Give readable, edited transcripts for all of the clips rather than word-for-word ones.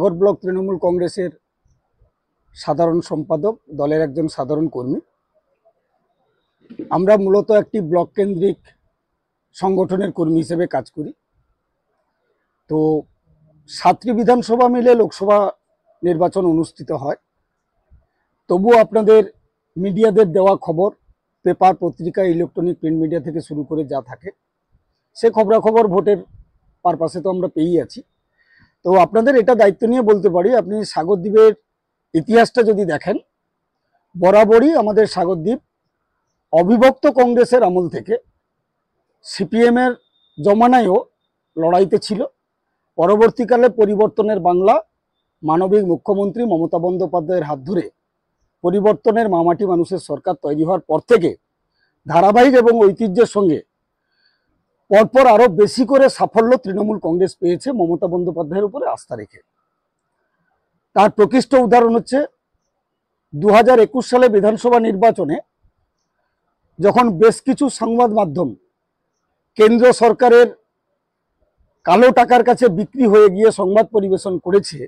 সাগর block Trinamool কংগ্রেসের সাধারণ সম্পাদক, দলের একজন সাধারণ কর্মী। আমরা মূলত একটি ব্লক কেন্দ্রিক সংগঠনের কর্মী হিসেবে কাজ করি। তো 7টি বিধানসভা মিলে লোকসভা নির্বাচন অনুষ্ঠিত হয়। তবুও আপনাদের মিডিয়াদের দেওয়া খবর, পেপার, পত্রিকা, ইলেকট্রনিক প্রিন্ট মিডিয়া থেকে শুরু করে যা থাকে, সে খবরাখবর ভোটের পারপাসে তো আমরা পেয়েই আছি। তো আপনাদের এটা দায়িত্ব নিয়ে বলতে পারি, আপনি সাগরদ্বীপের ইতিহাসটা যদি দেখেন, বরাবরই আমাদের সাগরদ্বীপ অবিভক্ত কংগ্রেসের আমল থেকে সিপিএমের জমানায়ও লড়াইতে ছিল। পরবর্তীকালে পরিবর্তনের বাংলা মানবিক মুখ্যমন্ত্রী মমতা বন্দ্যোপাধ্যায়ের হাত ধরে পরিবর্তনের মামাটি মানুষের সরকার তৈরি হওয়ার পর থেকে ধারাবাহিক এবং ঐতিহ্যের সঙ্গে পরপর আরো বেশি করে সাফল্য তৃণমূল কংগ্রেস পেয়েছে মমতা বন্দ্যোপাধ্যায়ের উপরে আস্থা রেখে। তার প্রকৃষ্ট উদাহরণ হচ্ছে 2021 সালে বিধানসভা নির্বাচনে যখন বেশ কিছু সংবাদ মাধ্যম কেন্দ্র সরকারের কালো টাকার কাছে বিক্রি হয়ে গিয়ে সংবাদ পরিবেশন করেছে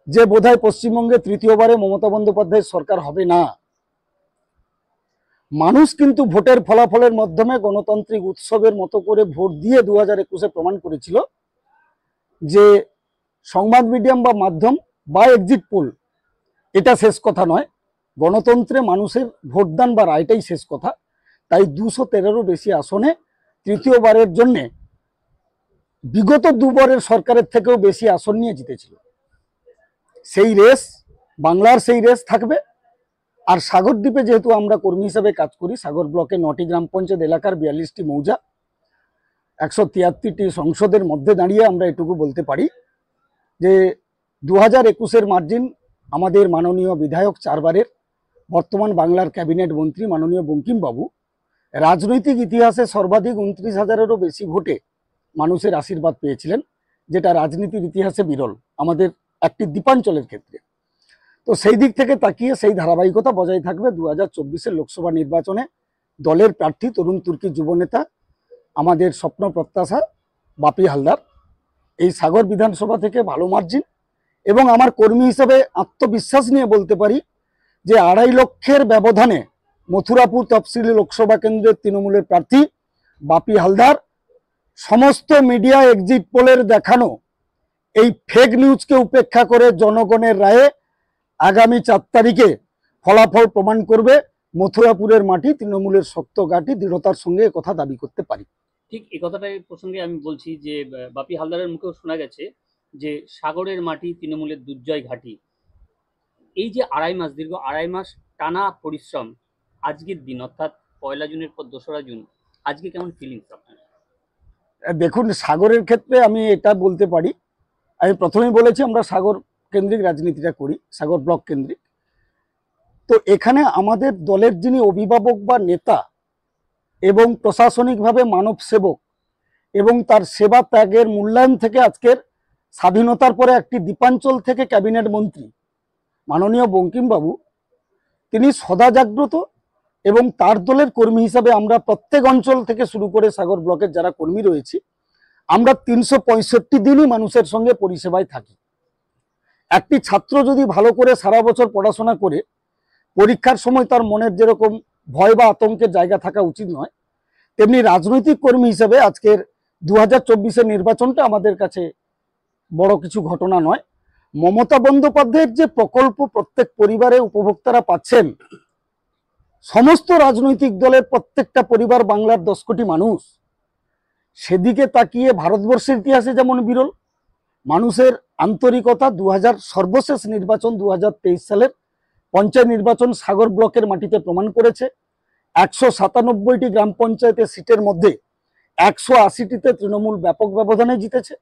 যে বোধহয় পশ্চিমবঙ্গে তৃতীয়বারে মমতা বন্দ্যোপাধ্যায়ের সরকার হবে না, মানুষ কিন্তু ভোটের ফলাফলের মাধ্যমে গণতান্ত্রিক উৎসবের মতো করে ভোট দিয়ে 2021-এ প্রমাণ করেছিল যে সংবাদ মিডিয়াম বা মাধ্যম বা এক্সিট পোল এটা শেষ কথা নয়, গণতন্ত্রে মানুষের ভোটদান বা রায়টাই শেষ কথা। তাই 213-এরও বেশি আসনে তৃতীয়বারের জন্য বিগত দুবারের সরকারের থেকেও বেশি আসন নিয়ে জিতেছিল। সেই রেস, বাংলার সেই রেস থাকবে। আর সাগরদ্বীপে যেহেতু আমরা কর্মী হিসেবে কাজ করি, সাগর ব্লকে 9টি গ্রাম পঞ্চায়েত এলাকার 42টি মৌজা, 173টি সংসদের মধ্যে দাঁড়িয়ে আমরা এটুকু বলতে পারি যে 2021-এর মার্জিন আমাদের মাননীয় বিধায়ক, 4 বারের বর্তমান বাংলার ক্যাবিনেট মন্ত্রী মাননীয় বঙ্কিমবাবু রাজনৈতিক ইতিহাসে সর্বাধিক 29,000-এরও বেশি ভোটে মানুষের আশীর্বাদ পেয়েছিলেন, যেটা রাজনীতির ইতিহাসে বিরল আমাদের একটি দ্বীপাঞ্চলের ক্ষেত্রে। তো সেই দিক থেকে তাকিয়ে সেই ধারাবাহিকতা বজায় থাকবে 2024-এর লোকসভা নির্বাচনে। দলের প্রার্থী তরুণ তুর্কি যুবনেতা, আমাদের স্বপ্ন প্রত্যাশা বাপি হালদার, এই সাগর বিধানসভা থেকে ভালো মার্জিন এবং আমার কর্মী হিসেবে আত্মবিশ্বাস নিয়ে বলতে পারি যে 2.5 লক্ষের ব্যবধানে মথুরাপুর তফসিলি লোকসভা কেন্দ্রের তৃণমূলের প্রার্থী বাপি হালদার সমস্ত মিডিয়া এক্সিট পোলের দেখানো এই ফেক নিউজকে উপেক্ষা করে জনগণের রায়ে আগামী 4 তারিখে ফলাফল প্রমাণ করবে। মথুরাপুরের মাটি তৃণমূলের শক্ত ঘাঁটি, দৃঢ়তার সঙ্গে কথা দাবি করতে পারি। ঠিক এই কথাটাই প্রসঙ্গে আমি বলছি যে বাপি হালদারের মুখেও শোনা গেছে যে সাগরের মাটি তৃণমূলের দুর্জয় ঘাঁটি। এই যে দীর্ঘ আড়াই মাস টানা পরিশ্রম, আজকের দিন অর্থাৎ 1 জুনের পর 2রা জুন, আজকে কেমন ফিলিংস আপনার? দেখুন, সাগরের ক্ষেত্রে আমি এটা বলতে পারি, আমি প্রথমেই বলেছি আমরা সাগর কেন্দ্রিক রাজনীতিটা করি, সাগর ব্লক কেন্দ্রিক। তো এখানে আমাদের দলের যিনি অভিভাবক বা নেতা এবং প্রশাসনিকভাবে মানব সেবক এবং তার সেবা ত্যাগের মূল্যায়ন থেকে আজকের স্বাধীনতার পরে একটি দ্বীপাঞ্চল থেকে ক্যাবিনেট মন্ত্রী মাননীয় বঙ্কিমবাবু, তিনি সদা জাগ্রত এবং তার দলের কর্মী হিসাবে আমরা প্রত্যেক অঞ্চল থেকে শুরু করে সাগর ব্লকের যারা কর্মী রয়েছি, আমরা 365 দিনই মানুষের সঙ্গে পরিষেবায় থাকি। একটি ছাত্র যদি ভালো করে সারা বছর পড়াশোনা করে পরীক্ষার সময় তার মনের যেরকম ভয় বা আতঙ্কের জায়গা থাকা উচিত নয়, তেমনি রাজনৈতিক কর্মী হিসেবে আজকের 2024-এর নির্বাচনটা আমাদের কাছে বড় কিছু ঘটনা নয়। মমতা বন্দ্যোপাধ্যায়ের যে প্রকল্প প্রত্যেক পরিবারে উপভোক্তারা পাচ্ছেন, সমস্ত রাজনৈতিক দলের প্রত্যেকটা পরিবার, বাংলার 10 কোটি মানুষ, সেদিকে তাকিয়ে ভারতবর্ষের ইতিহাসে যেমন বিরল মানুষের আন্তরিকতা। সর্বশেষ নির্বাচন 2023 সালের পঞ্চায়েত নির্বাচন সাগর ব্লকের মাটিতে প্রমাণ করেছে। 197টি গ্রাম পঞ্চায়েতের সিটের মধ্যে 180টিতে তৃণমূল ব্যাপক ব্যবধানে জিতেছে,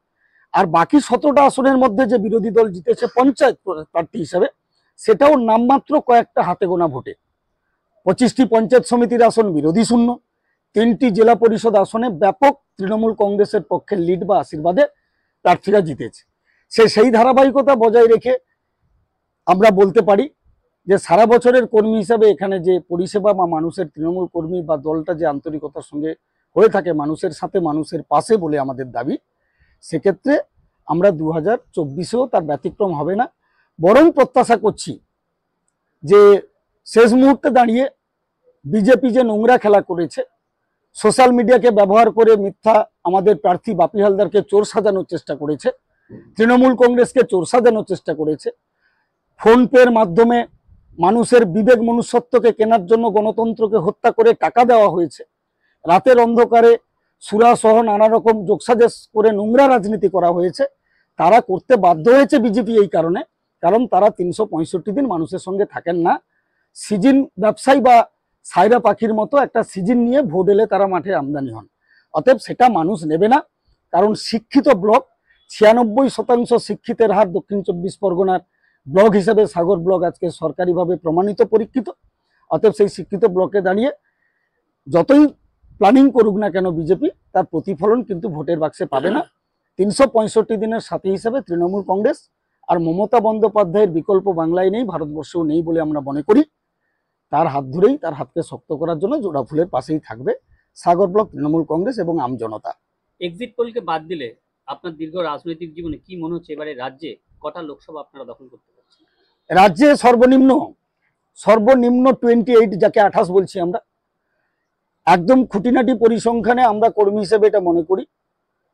আর বাকি 17টা আসনের মধ্যে যে বিরোধী দল জিতেছে পঞ্চায়েত প্রার্থী হিসাবে, সেটাও নামমাত্র কয়েকটা হাতে গোনা ভোটে। 25টি পঞ্চায়েত সমিতির আসন বিরোধী শূন্য, 3টি জেলা পরিষদ আসনে ব্যাপক তৃণমূল কংগ্রেসের পক্ষে লিড বা আশীর্বাদে প্রার্থীরা জিতেছে। সেই ধারাবাহিকতা বজায় রেখে আমরা বলতে পারি যে সারা বছরের কর্মী হিসাবে এখানে যে পরিষেবা বা মানুষের তৃণমূল কর্মী বা দলটা যে আন্তরিকতার সঙ্গে হয়ে থাকে মানুষের সাথে, মানুষের পাশে বলে আমাদের দাবি, সেক্ষেত্রে আমরা 2024-এও তার ব্যতিক্রম হবে না। বরং প্রত্যাশা করছি যে শেষ মুহূর্তে দাঁড়িয়ে বিজেপি যে নোংরা খেলা করেছে, সোশ্যাল মিডিয়াকে ব্যবহার করে মিথ্যা আমাদের প্রার্থী বাপি হালদারকে চোর সাজানোর চেষ্টা করেছে, তৃণমূল কংগ্রেসকে চোর সাজানোর চেষ্টা করেছে, ফোনপের মাধ্যমে মানুষের বিবেক মনুষ্যত্বকে কেনার জন্য গণতন্ত্রকে হত্যা করে টাকা দেওয়া হয়েছে, রাতের অন্ধকারে সুরা সহ নানা রকম যোগসাজশ করে নোংরা রাজনীতি করা হয়েছে। তারা করতে বাধ্য হয়েছে বিজেপি এই কারণে, কারণ তারা 365 দিন মানুষের সঙ্গে থাকেন না। সিজন ব্যবসায়ী বা সাইরা পাখির মতো একটা সিজন নিয়ে ভোট এলে তারা মাঠে আমদানি হন। অতএব সেটা মানুষ নেবে না, কারণ শিক্ষিত ব্লক, 96% শিক্ষিতের হার দক্ষিণ 24 পরগনার ব্লক হিসেবে সাগর ব্লক আজকে সরকারিভাবে প্রমাণিত পরীক্ষিত। অতএব সেই শিক্ষিত ব্লকে দাঁড়িয়ে যতই প্ল্যানিং করুক না কেন বিজেপি, তার প্রতিফলন কিন্তু ভোটের বাক্সে পাবে না। 365 দিনের সাথী হিসেবে তৃণমূল কংগ্রেস আর মমতা বন্দ্যোপাধ্যায়ের বিকল্প বাংলায় নেই, ভারতবর্ষেও নেই বলে আমরা মনে করি। তার হাত ধরেই, তার হাতকে শক্ত করার জন্য জোড়া ফুলের পাশেই থাকবে সাগর ব্লক তৃণমূল কংগ্রেস এবং আমজনতা। এক্সিট পোলকে বাদ দিলে আপনার দীর্ঘ রাজনৈতিক জীবনে কি মনে হচ্ছে এবারে রাজ্যে কটা লোকসভা আপনারা দখল করতে পারছেন? রাজ্যে সর্বনিম্ন 28, যাকে 28 বলছি আমরা, একদম খুঁটিনাটি পরিসংখ্যানে আমরা কর্মী হিসেবে এটা মনে করি,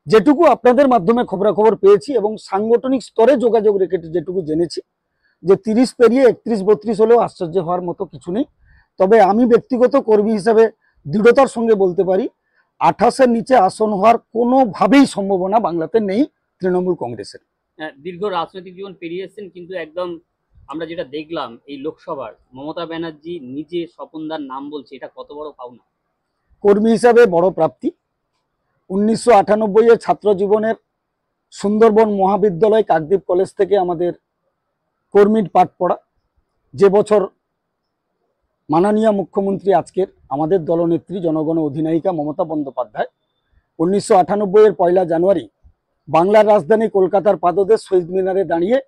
যেটুকু আপনাদের মাধ্যমে খবরাখবর পেয়েছি এবং সাংগঠনিক স্তরে যোগাযোগ রেখে যেটুকু জেনেছি, যে 30 পেরিয়ে 31-32 হলেও আশ্চর্য হওয়ার মতো কিছু নেই। তবে আমি ব্যক্তিগত কর্মী হিসেবে দৃঢ়তার সঙ্গে বলতে পারি 28-এর নিচে আসন হওয়ার কোনোভাবেই সম্ভাবনা বাংলাতে নেই তৃণমূল কংগ্রেসের। দীর্ঘ রাজনৈতিক জীবন পেরিয়ে এসেছেন, কিন্তু একদম আমরা যেটা দেখলাম এই লোকসভার মমতা ব্যানার্জি নিজে স্বপনদার নাম বলছে, এটা কত বড় পাওনা? কর্মী হিসাবে বড় প্রাপ্তি। 1998-এর ছাত্র জীবনের সুন্দরবন মহাবিদ্যালয় কাকদ্বীপ কলেজ থেকে আমাদের কর্মীর পাঠ পড়া। যে বছর মাননীয় মুখ্যমন্ত্রী আজকের আমাদের দলনেত্রী জনগণ অধিনায়িকা মমতা বন্দ্যোপাধ্যায় 1998-এর 1 জানুয়ারি বাংলার রাজধানী কলকাতার পাদদেশ শহীদ মিনারে দাঁড়িয়ে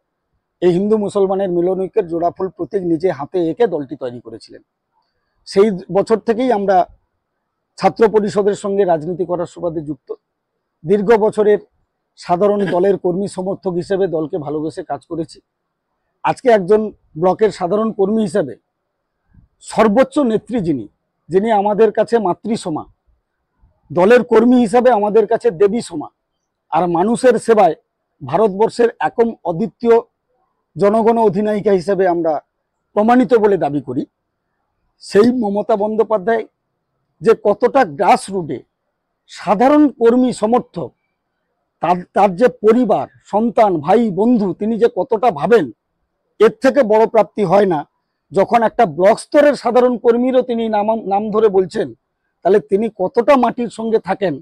এই হিন্দু মুসলমানের মিলনৈক্যের জোড়াফুল প্রতীক নিজে হাতে এঁকে দলটি তৈরি করেছিলেন। সেই বছর থেকেই আমরা ছাত্র পরিষদের সঙ্গে রাজনীতি করার সুবাদে যুক্ত। দীর্ঘ বছরের সাধারণ দলের কর্মী সমর্থক হিসেবে দলকে ভালোবেসে কাজ করেছি। আজকে একজন ব্লকের সাধারণ কর্মী হিসেবে সর্বোচ্চ নেত্রী যিনি আমাদের কাছে মাতৃসমা, দলের কর্মী হিসাবে আমাদের কাছে দেবী সমা, আর মানুষের সেবায় ভারতবর্ষের একম অদ্বিতীয় জনগণ অধিনায়িকা হিসেবে আমরা প্রমাণিত বলে দাবি করি। সেই মমতা বন্দ্যোপাধ্যায় যে কতটা গ্রাস রুটে সাধারণ কর্মী সমর্থক, তার যে পরিবার, সন্তান, ভাই, বন্ধু, তিনি যে কতটা ভাবেন, এর থেকে বড় প্রাপ্তি হয় না। যখন একটা ব্লক স্তরের সাধারণ কর্মীরও তিনি নাম ধরে বলছেন, তাহলে তিনি কতটা মাটির সঙ্গে থাকেন।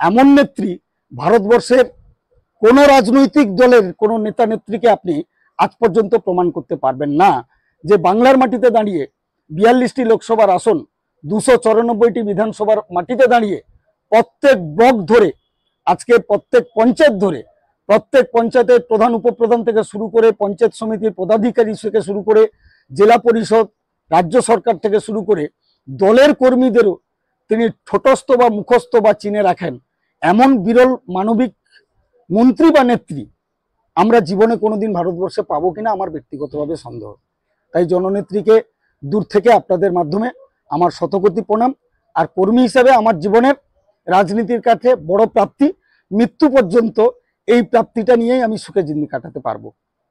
এমন নেত্রী ভারতবর্ষের কোন রাজনৈতিক দলের কোন নেতা নেত্রীকে আপনি আজ পর্যন্ত প্রমাণ করতে পারবেন না যে বাংলার মাটিতে দাঁড়িয়ে 42টি লোকসভার আসন, 294টি বিধানসভার মাটিতে দাঁড়িয়ে প্রত্যেক ব্লক ধরে, আজকে প্রত্যেক পঞ্চায়েত ধরে, প্রত্যেক পঞ্চায়েতের প্রধান উপপ্রধান থেকে শুরু করে পঞ্চায়েত সমিতির পদাধিকারী থেকে শুরু করে জেলা পরিষদ, রাজ্য সরকার থেকে শুরু করে দলের কর্মীদেরও তিনি ঠোঁটস্থ বা মুখস্থ বা চিনে রাখেন, এমন বিরল মানবিক মন্ত্রী বা নেত্রী আমরা জীবনে কোনোদিন ভারতবর্ষে পাবো কিনা আমার ব্যক্তিগতভাবে সন্দেহ। তাই জননেত্রীকে দূর থেকে আপনাদের মাধ্যমে আমার শতকোটি প্রণাম। আর কর্মী হিসেবে আমার জীবনের রাজনীতির কাছে বড় প্রাপ্তি, মৃত্যু পর্যন্ত এই প্রাপ্তিটা নিয়েই আমি সুখে জিন্দি কাটাতে পারবো।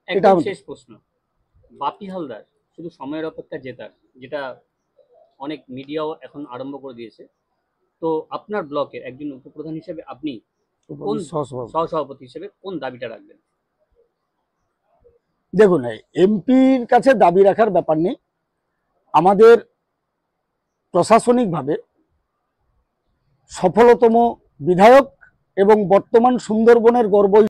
এটা শেষ প্রশ্ন, বাপি হালদার শুধু সময়ের অপেক্ষা জেতার, যেটা অনেক মিডিয়াও এখন আরম্ভ করে দিয়েছে, তো আপনার ব্লকের একজন উপপ্রধান হিসেবে আপনি কোন সহসভাপতি হিসেবে কোন দাবিটা রাখবেন? দেখুন, এমপির কাছে দাবি রাখার ব্যাপার নেই। আমাদের প্রশাসনিকভাবে সফলতম বিধায়ক এবং বর্তমান সুন্দরবনের গর্ব